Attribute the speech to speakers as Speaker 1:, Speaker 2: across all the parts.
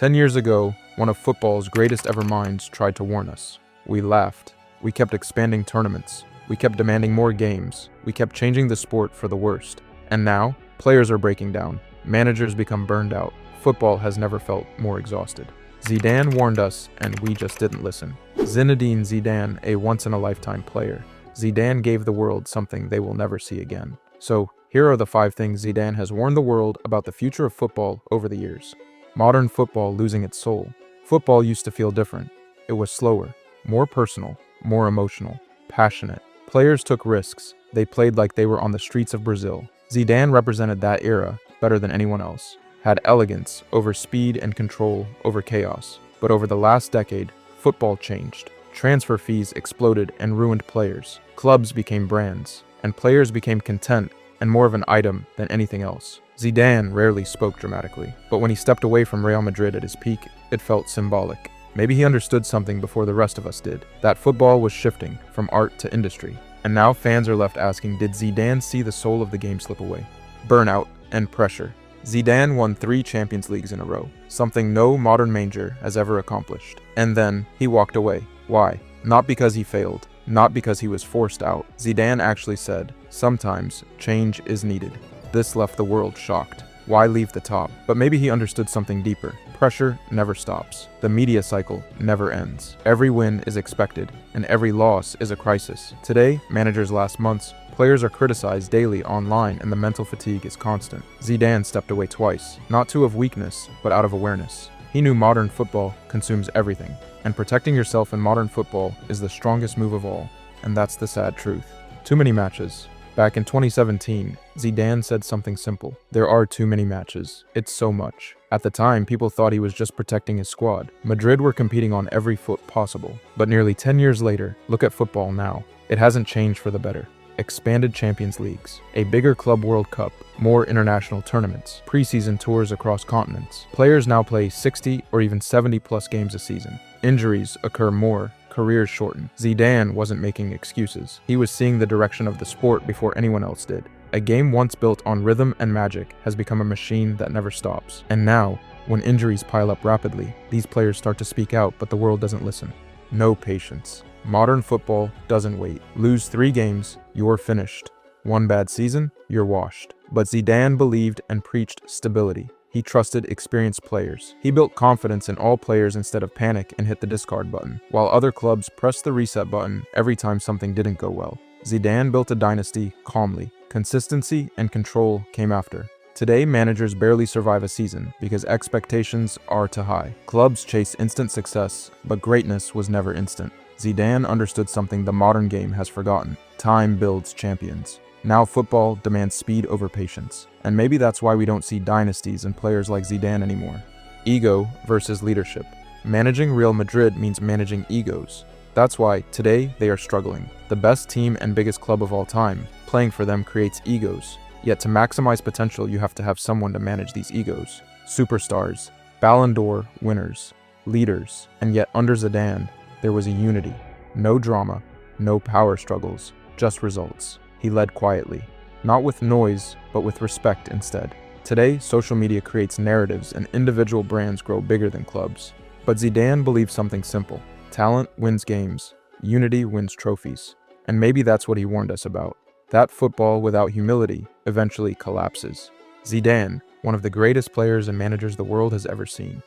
Speaker 1: 10 years ago, one of football's greatest ever minds tried to warn us. We laughed. We kept expanding tournaments. We kept demanding more games. We kept changing the sport for the worst. And now, players are breaking down. Managers become burned out. Football has never felt more exhausted. Zidane warned us, and we just didn't listen. Zinedine Zidane, a once-in-a-lifetime player. Zidane gave the world something they will never see again. So, here are the 5 things Zidane has warned the world about the future of football over the years. Modern football losing its soul. Football used to feel different. It was slower, more personal, more emotional, passionate. Players took risks. They played like they were on the streets of Brazil. Zidane represented that era better than anyone else. Had elegance over speed and control over chaos. But over the last decade, football changed. Transfer fees exploded and ruined players. Clubs became brands, and players became content and more of an item than anything else. Zidane rarely spoke dramatically, but when he stepped away from Real Madrid at his peak, it felt symbolic. Maybe he understood something before the rest of us did, that football was shifting from art to industry. And now fans are left asking, did Zidane see the soul of the game slip away? Burnout and pressure. Zidane won 3 Champions Leagues in a row, something no modern manager has ever accomplished. And then he walked away. Why? Not because he failed, not because he was forced out. Zidane actually said, sometimes change is needed. This left the world shocked. Why leave the top? But maybe he understood something deeper. Pressure never stops. The media cycle never ends. Every win is expected, and every loss is a crisis. Today, managers last months, players are criticized daily online, and the mental fatigue is constant. Zidane stepped away twice, not to of weakness, but out of awareness. He knew modern football consumes everything, and protecting yourself in modern football is the strongest move of all, and that's the sad truth. Too many matches. Back in 2017, Zidane said something simple. There are too many matches. It's so much. At the time, people thought he was just protecting his squad. Madrid were competing on every foot possible. But nearly 10 years later, look at football now. It hasn't changed for the better. Expanded Champions Leagues, a bigger Club World Cup, more international tournaments, preseason tours across continents. Players now play 60 or even 70+ games a season. Injuries occur more, careers shorten. Zidane wasn't making excuses. He was seeing the direction of the sport before anyone else did. A game once built on rhythm and magic has become a machine that never stops. And now, when injuries pile up rapidly, these players start to speak out, but the world doesn't listen. No patience. Modern football doesn't wait. Lose 3 games, you're finished. One bad season, you're washed. But Zidane believed and preached stability. He trusted experienced players. He built confidence in all players instead of panic and hit the discard button, while other clubs pressed the reset button every time something didn't go well. Zidane built a dynasty calmly. Consistency and control came after. Today, managers barely survive a season because expectations are too high. Clubs chase instant success, but greatness was never instant. Zidane understood something the modern game has forgotten. Time builds champions. Now football demands speed over patience. And maybe that's why we don't see dynasties and players like Zidane anymore. Ego versus leadership. Managing Real Madrid means managing egos. That's why, today, they are struggling. The best team and biggest club of all time, playing for them creates egos. Yet to maximize potential, you have to have someone to manage these egos. Superstars, Ballon d'Or winners, leaders. And yet under Zidane, there was a unity. No drama, no power struggles, just results. He led quietly. Not with noise, but with respect instead. Today, social media creates narratives and individual brands grow bigger than clubs. But Zidane believed something simple. Talent wins games, unity wins trophies. And maybe that's what he warned us about. That football without humility eventually collapses. Zidane, one of the greatest players and managers the world has ever seen.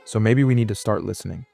Speaker 1: So maybe we need to start listening.